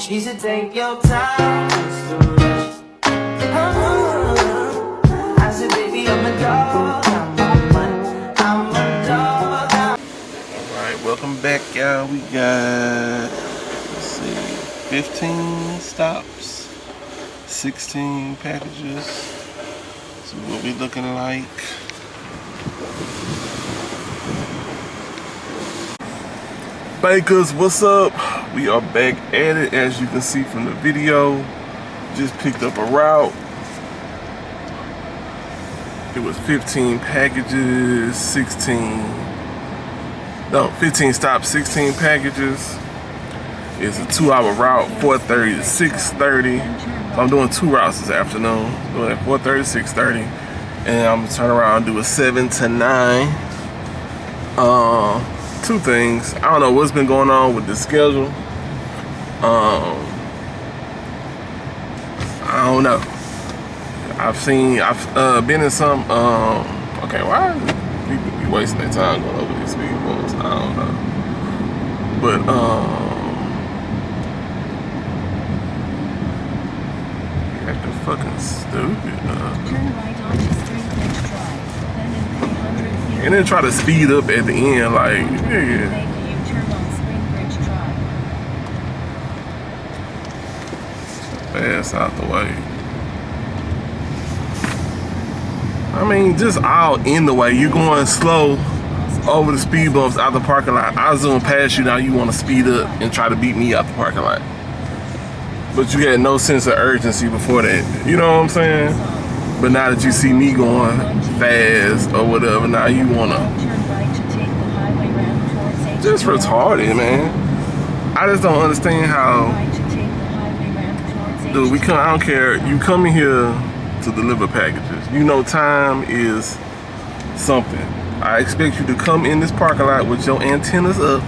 She said take your time, it's the rush. I said baby I'm a dog, I'm a dog. Alright, welcome back y'all. We got, let's see, 15 stops, 16 packages. So what we looking like. Bakers, what's up? We are back at it, as you can see from the video. Just picked up a route. It was 15 packages, 15 stops, 16 packages. It's a 2-hour route, 4:30 to 6:30. So I'm doing 2 routes this afternoon. Doing it 4:30 to 6:30. And I'm gonna turn around and do a 7 to 9. 2 things. I don't know what's been going on with the schedule. I don't know. I've been in some, okay, why are people be wasting their time going over these speed bumps? I don't know. But, acting fucking stupid, Turn right onto Springbridge Drive, then in 300 feet. And then try to speed up at the end, like, nigga. Make a U-turn on Springbridge Drive. Fast out the way. I mean, just all in the way. You're going slow over the speed bumps out the parking lot. I zoom past you, now you want to speed up and try to beat me out the parking lot. But you had no sense of urgency before that. You know what I'm saying? But now that you see me going fast or whatever, now you want to... Just retarded, man. I just don't understand how... Dude, I don't care. You come in here to deliver packages. You know time is something. I expect you to come in this parking lot with your antennas up,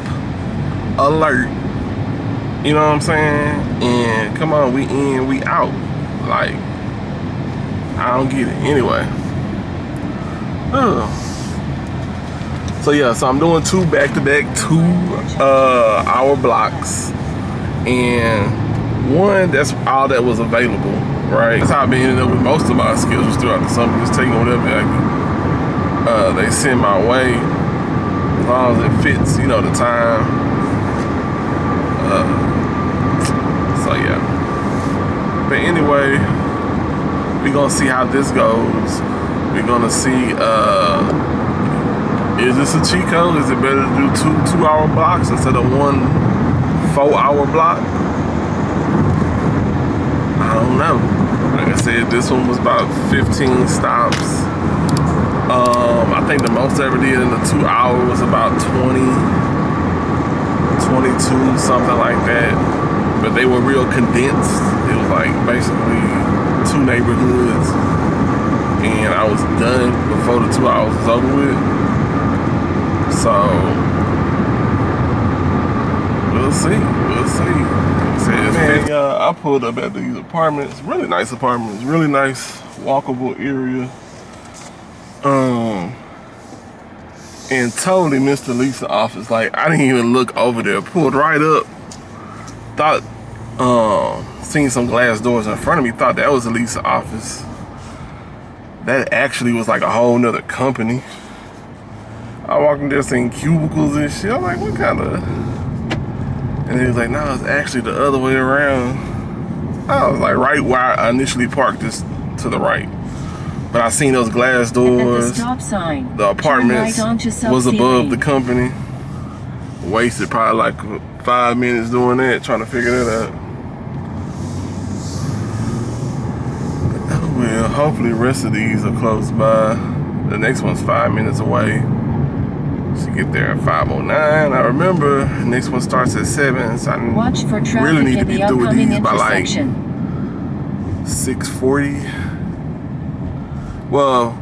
alert. You know what I'm saying? And come on, we in, we out. Like, I don't get it. Anyway. So yeah, so I'm doing 2 back-to-back 2-hour blocks. And 1, that's all that was available, right? That's how I've been ending up with most of my schedules throughout the summer. Just taking whatever they send my way, as long as it fits, you know, the time. So yeah. But anyway, we're gonna see how this goes. We're gonna see, is this a cheat code? Is it better to do 2 2-hour blocks instead of 1 4-hour block? I don't know. Like I said, this one was about 15 stops. I think the most I ever did in the 2 hours was about 20, 22, something like that. But they were real condensed. It was like basically 2 neighborhoods. And I was done before the 2 hours was over with. So, we'll see. We'll see. Man, I pulled up at these apartments. Really nice apartments. Really nice walkable area. And totally missed the Lisa office. Like, I didn't even look over there. Pulled right up. Thought, seen some glass doors in front of me. Thought that was the Lisa office. That actually was like a whole nother company. I walked in there seeing cubicles and shit. I'm like, what kind of... And he was like, no, it's actually the other way around. I was like, right where I initially parked, this to the right. But I seen those glass doors. The apartments was above the company. Wasted probably like 5 minutes doing that, trying to figure that out. Well, hopefully the rest of these are close by. The next one's 5 minutes away. Should get there at 5:09. I remember the next one starts at 7, so I really need to be through with these by like 6:40. Well,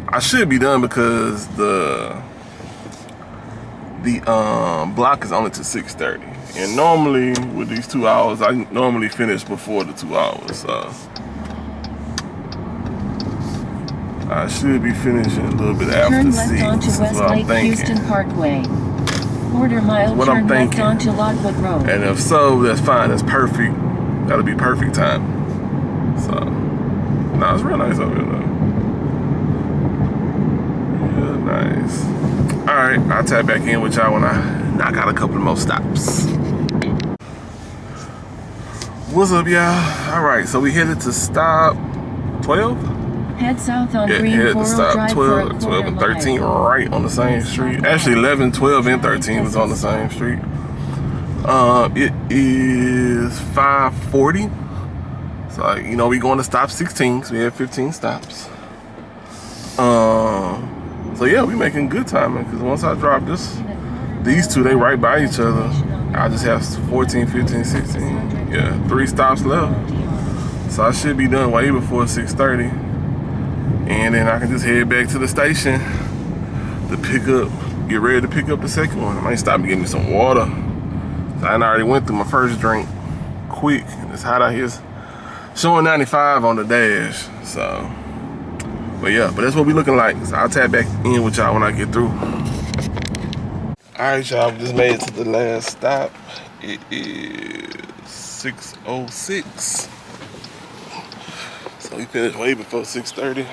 I should be done because the block is only to 6:30, and normally with these 2 hours, I normally finish before the 2 hours. So I should be finishing a little bit after 6. Turn left onto That's what I'm Westlake thinking. Houston Parkway. Quarter mile What I'm turn left thinking. onto Logwood Road. And if so, that's fine. That's perfect. That'll be perfect time. So, nah, it's real nice over here though. Yeah, nice. All right, I'll tap back in with y'all when I knock out a couple more stops. What's up, y'all? All right, so we headed to stop 12. Head south on Yeah, Green headed to Coral stop Drive 12, for a 12 and 13 mile. right on the same street. Actually, 11, 12, and 13 is on the same street. It is 5:40. So, you know, we going to stop 16, so we have 15 stops. So yeah, we making good timing, because once I drop these two, they right by each other. I just have 14, 15, 16. Yeah, 3 stops left. So I should be done way before 6:30. And then I can just head back to the station to get ready to pick up the second one. I might stop and get me some water. So I already went through my first drink quick. It's hot out here. It's showing 95 on the dash. So, but yeah, but that's what we looking like. So I'll tap back in with y'all when I get through. All right, y'all, we just made it to the last stop. It is 6:06. So we finished way before 6:30.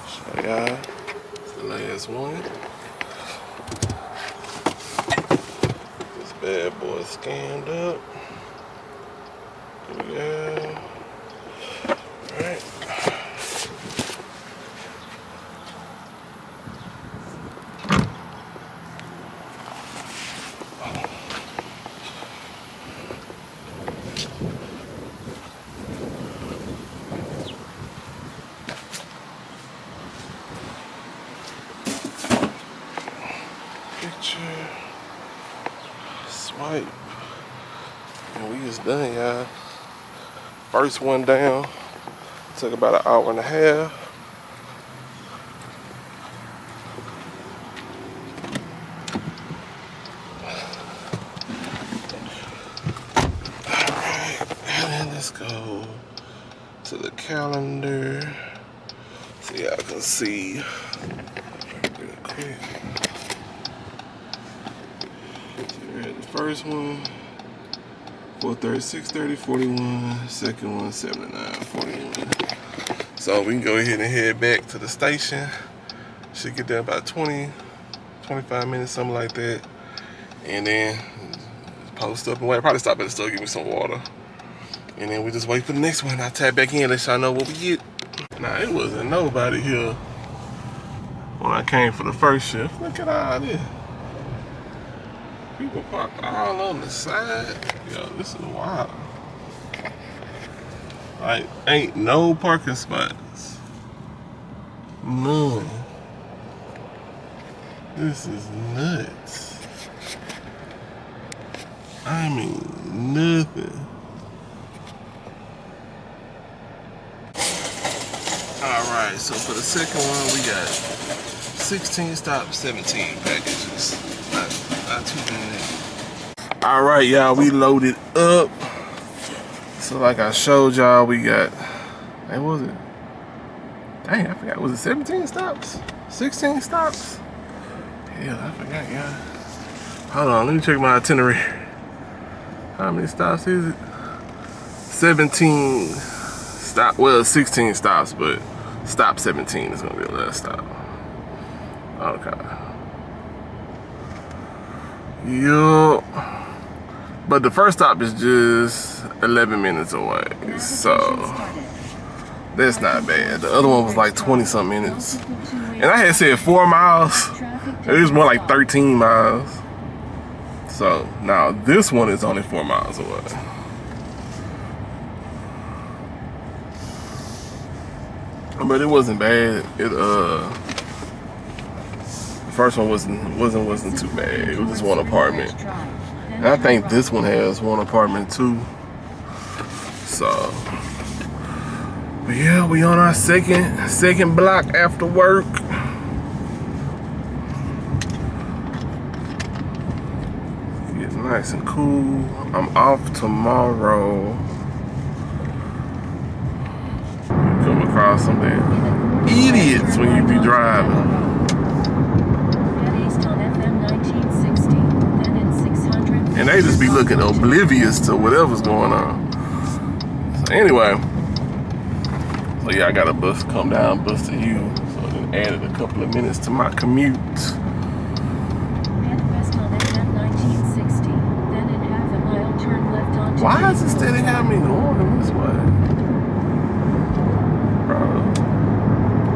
Show y'all. It's the last one. This bad boy scanned up. Here we go. Alright. Picture, swipe, and we just done, y'all. First one down, took about an hour and a half. All right, and then let's go to the calendar so y'all can see real quick. The first one, 4:30, 6:30, 41. Second one, 79, 41. So we can go ahead and head back to the station. Should get there about 20, 25 minutes, something like that. And then post up and wait. Probably stop at the store, give me some water. And then we just wait for the next one. I'll tap back in, let y'all know what we get. Nah, it wasn't nobody here when I came for the first shift. Look at all this. People parked all on the side. Yo, this is wild. Like, ain't no parking spots. None. This is nuts. I mean, nothing. Alright, so for the second one, we got 16 stops, 17 packages. Not too bad. Alright, y'all, we loaded up. So like I showed y'all, we got, what was it? Dang, I forgot, was it 17 stops? 16 stops? Hell, I forgot, y'all. Hold on, let me check my itinerary. How many stops is it? 17 stop, well, 16 stops, but stop 17 is gonna be the last stop. Okay. Yup. But the first stop is just 11 minutes away, so that's not bad. The other one was like 20 some minutes. And I had said 4 miles. It was more like 13 miles. So now this one is only 4 miles away. But it wasn't bad. The first one wasn't too bad. It was just one apartment. And I think this one has one apartment too. So, but yeah, we on our second block after work. Getting nice and cool. I'm off tomorrow. Come y'all some damn idiots when you be driving. At east on FM 1960, then in 600. And they just be looking oblivious to whatever's going on. So anyway, so yeah, I got a bus come down, bus to you. So it added a couple of minutes to my commute. Head west on FM 1960, then in half a mile turn left onto Why is it steady having me going this way? Bro,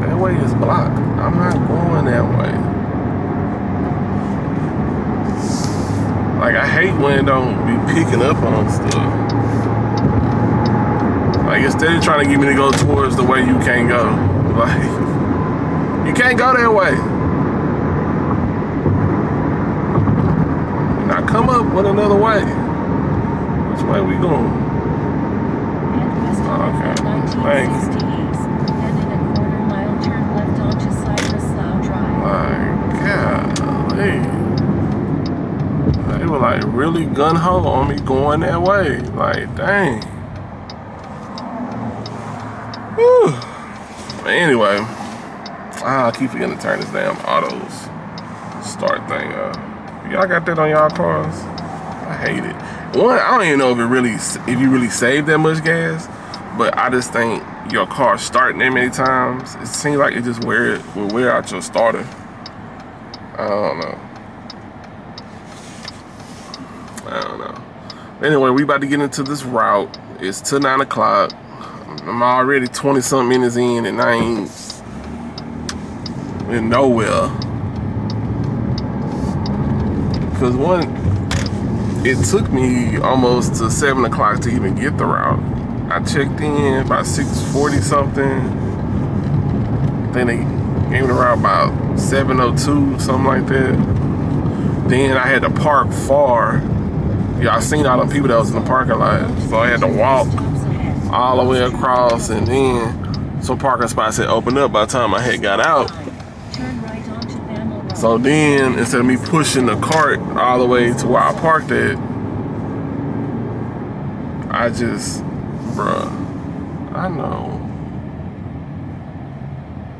that way is blocked. I'm not going that way. Like, I hate when it don't be picking up on stuff. Like, instead of trying to get me to go towards the way you can't go. Like, you can't go that way. Now come up with another way. Which way we going? Head west on Okay. FM 1960 east, then in a quarter mile turn left onto Cypress Slough Drive. Like, golly. They were like really gun-ho on me going that way. Like, dang. Whew. But anyway, I keep forgetting to turn this damn autos start thing up. Y'all got that on y'all cars? I hate it. One, I don't even know if you really save that much gas, but I just think your car starting that many times, it seems like it just will wear out your starter. I don't know. Anyway, we about to get into this route. It's till 9 o'clock. I'm already 20-something minutes in and I ain't in nowhere. Because one, it took me almost to 7 o'clock to even get the route. I checked in by 6:40 something. Then they gave me the route about 7:02, something like that. Then I had to park far. Y'all seen all the people that was in the parking lot. So I had to walk all the way across, and then some parking spots had opened up by the time I had got out. Turn right onto Bamble Road. So then, instead of me pushing the cart all the way to where I parked at, I just, bruh, I know.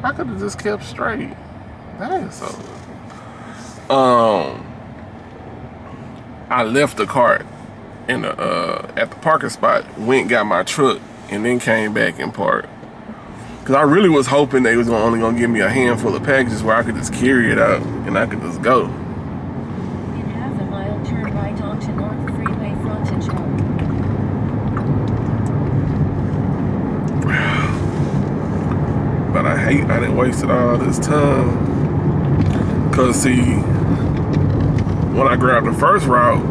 I could have just kept straight. Dang, so. I left the cart in the at the parking spot, went got my truck, and then came back and parked. Cause I really was hoping they was only gonna give me a handful of packages where I could just carry it out and I could just go. In half a mile turn right onto North Freeway Frontage Road. But I hate I didn't wasted all this time. Cause see, when I grabbed the first route,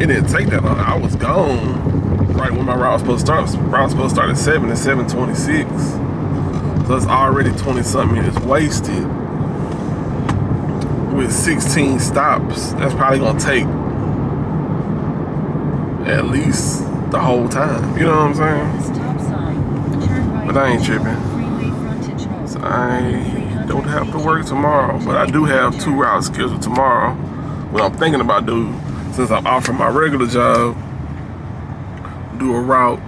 it didn't take that long. I was gone right when my route was supposed to start. Route was supposed to start at 7 and 7:26. So it's already 20-something minutes wasted. With 16 stops, that's probably gonna take at least the whole time. You know what I'm saying? Stop sign. Turn right But I ain't onto tripping. North Freeway Frontage Road. So I don't have to work tomorrow, but I do have 2 routes scheduled tomorrow. What I'm thinking about doing, since I'm off from my regular job, do a route.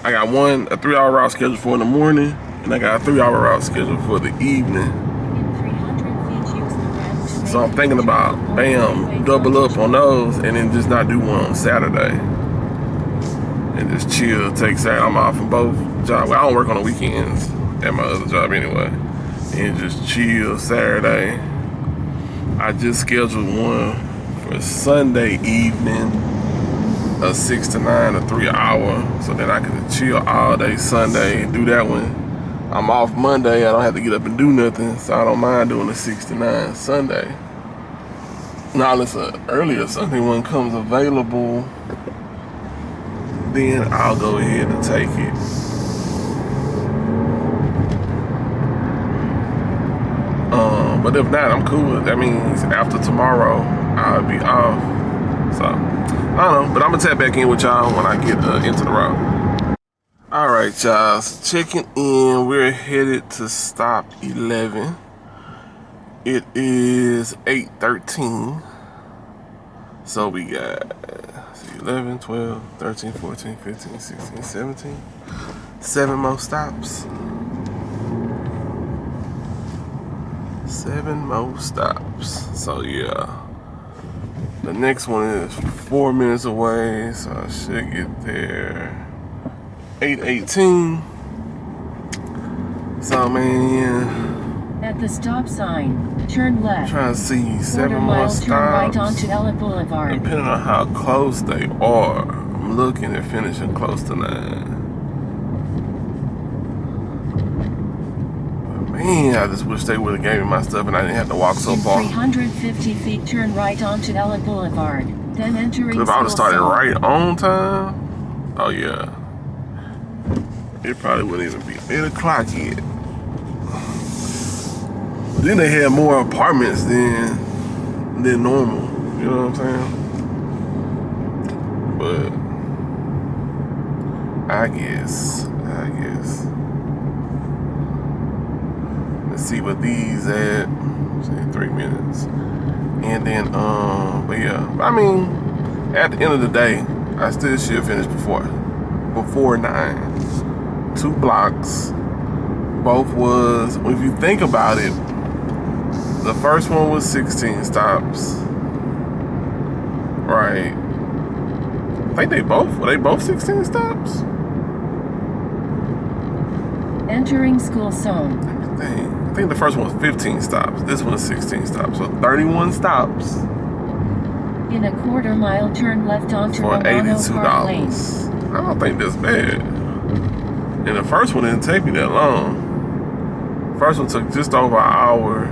I got a 3-hour route scheduled for in the morning, and I got a 3-hour route scheduled for the evening. In 300 feet, use the ramp to So I'm make thinking it about, to bam, double up on those, and then just not do one on Saturday. And just chill, take Saturday. I'm off from both jobs. Well, I don't work on the weekends at my other job anyway. And just chill Saturday. I just scheduled one for Sunday evening, a 6 to 9, a 3-hour, so then I can chill all day Sunday and do that one. I'm off Monday, I don't have to get up and do nothing, so I don't mind doing a 6 to 9 Sunday. Now, unless an earlier Sunday one comes available, then I'll go ahead and take it. But if not, I'm cool. That means after tomorrow, I'll be off. So, I don't know. But I'm going to tap back in with y'all when I get into the route. All right, y'all. So checking in. We're headed to stop 11. It is 8:13. So we got 11, 12, 13, 14, 15, 16, 17. 7 more stops. 7 more stops. So yeah. The next one is 4 minutes away, so I should get there 8:18. So man, At the stop sign, turn left. trying to see 7 Quarter more mile, turn right stops. onto Ella Boulevard. Depending on how close they are, I'm looking at finishing close to 9. Man, I just wish they would have gave me my stuff and I didn't have to walk so In far. 350 feet, turn right onto Ella Boulevard. Then entering If I would have school started zone. right on time, oh yeah, it probably wouldn't even be 8 o'clock yet. Then they had more apartments than normal. You know what I'm saying? But I guess. Let's see what these at. Say 3 minutes. And then, but yeah. I mean, at the end of the day, I still should finish before 9. 2 blocks. Both was, if you think about it, the first one was 16 stops. Right. I think were they both 16 stops? Entering school zone. I think the first one was 15 stops. This one is 16 stops. So 31 stops In a quarter mile, turn left onto for Romano Park Lane. $82. I don't think that's bad. And the first one didn't take me that long. First one took just over an hour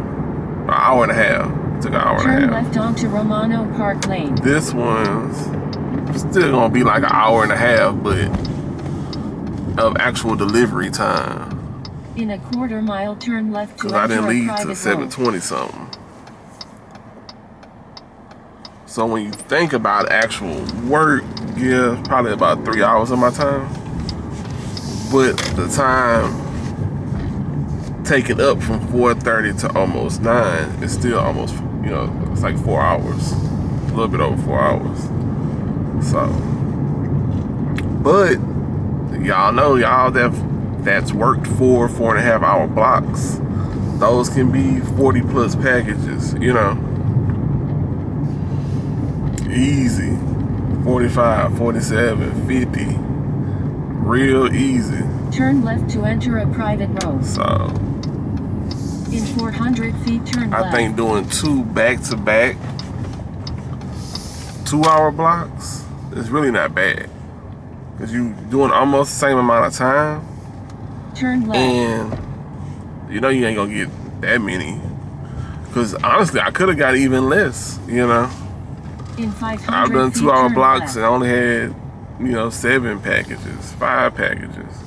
and a half. It took an hour Turn and a half. left onto Romano Park Lane. This one's still gonna be like an hour and a half, but of actual delivery time. In a quarter mile, turn left to Because I enter didn't a leave private till road. 7:20 something. So when you think about actual work, yeah, probably about 3 hours of my time. But the time taken up from 4:30 to almost 9 is still almost, it's like 4 hours. A little bit over 4 hours. So, but y'all know, that's worked 4.5 hour blocks. Those can be 40 plus packages, easy. 45, 47, 50, real easy. Turn left to enter a private road. So In 400 feet, turn I left. think doing 2 back-to-back 2-hour blocks is really not bad. Because you doing almost the same amount of time. Turn left. And you ain't gonna get that many. Because honestly, I could have got even less, In 500 I've done feet, 2-hour turn blocks left. and only had, 7 packages, 5 packages.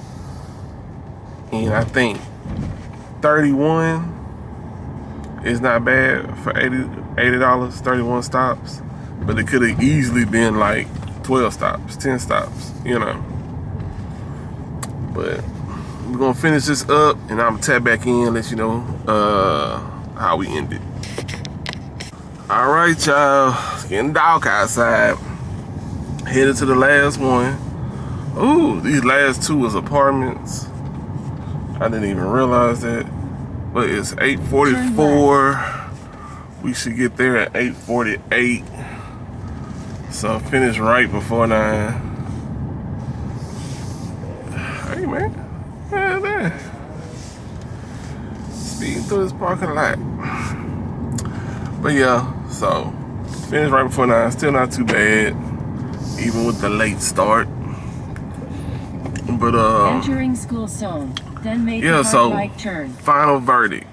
And I think 31 is not bad for $80, 31 stops. But it could have easily been like 12 stops, 10 stops, But we're gonna finish this up and I'm gonna tap back in and let you know how we ended. All right, y'all, it's getting dark outside. Headed to the last one. Ooh, these last 2 was apartments. I didn't even realize that. But it's 8:44. We should get there at 8:48. So finish right before 9. Hey man, man. Speeding through this parking lot. But yeah, so finish right before 9. Still not too bad, even with the late start. But Entering school zone. Then make yeah, a so hard right turn. final verdict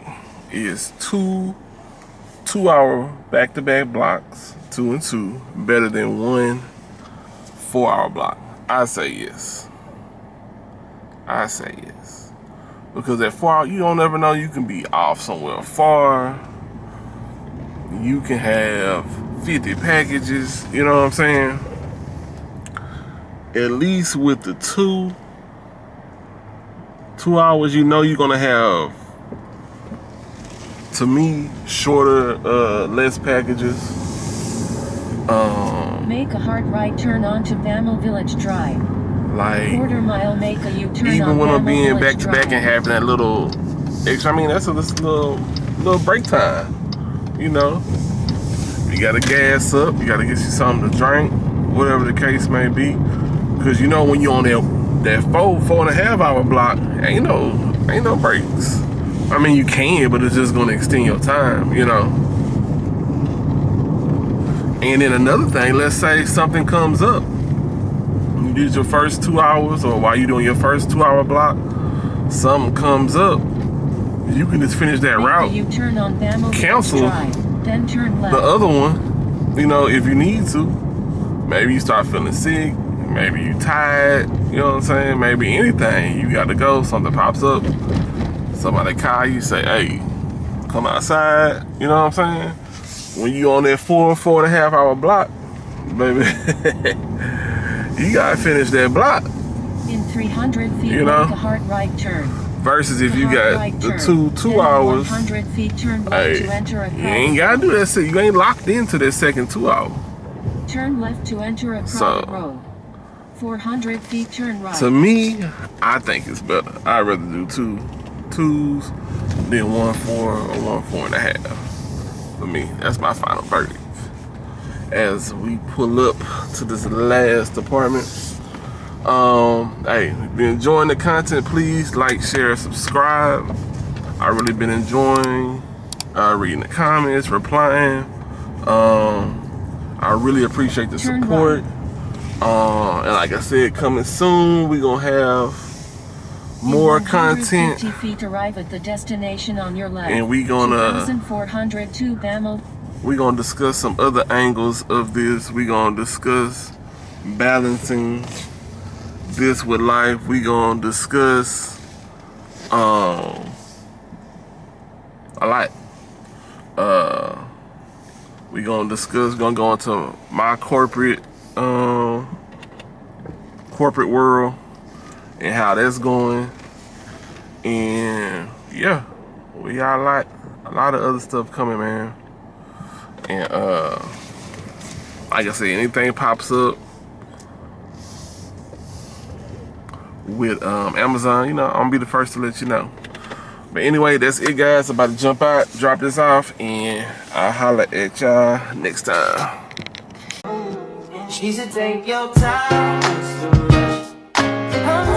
is 2-hour back-to-back blocks, 2 and 2, better than 1 4-hour block. I say yes. Because at 4 hours, you don't ever know, you can be off somewhere far. You can have 50 packages, you know what I'm saying? At least with the 2 hours, you're gonna have, to me, shorter, less packages. Make a hard right turn onto Bamel Village Drive. Like, Quarter mile, make a U-turn even on when I'm Bama being Village back to back and Drive. having that little extra, I mean, that's a little break time, you know. You gotta gas up, you gotta get you something to drink, whatever the case may be. Cause you know when you're on that 4.5 hour block, ain't no breaks. I mean, you can, but it's just gonna extend your time, you know. And then another thing, let's say something comes up. You did your first 2 hours, or while you're doing your first 2 hour block, something comes up. You can just finish that Make route. a U-turn on Bama Village Cancel Drive, then turn left. the other one, you know, if you need to. Maybe you start feeling sick, maybe you tired, you know what I'm saying? Maybe anything, you gotta go, something pops up, somebody call you, say, hey, come outside, you know what I'm saying? When you on that 4.5 hour block, baby, you gotta finish that block. In 300 feet, You know? make a hard right turn. Versus if you Hard got right the turn. two Then hours, 100 feet, turn left hey, to enter a you ain't gotta do that. You ain't locked into that second 2 hour. Turn left to enter a So- private road. 400 feet, turn right. To me, I think it's better. I'd rather do twos than 1.4 or 1.5. For me, that's my final verdict. As we pull up to this last apartment. Hey, if you're enjoying the content, please like, share, subscribe. I really been enjoying reading the comments, replying. I really appreciate the Turn support. And like I said, coming soon, we gonna have more In 150 content, feet, arrive at the destination on your left. and we gonna 2402 Bama. discuss some other angles of this. We gonna discuss balancing this with life. We gonna discuss a lot. We gonna go into my corporate world and how that's going. And yeah, we got a lot of other stuff coming, man. And like I said, anything pops up with Amazon, you know, I'm gonna be the first to let you know. But anyway, that's it, guys. About to jump out, drop this off, and I'll holler at y'all next time. She said take your time, Mr. Rush.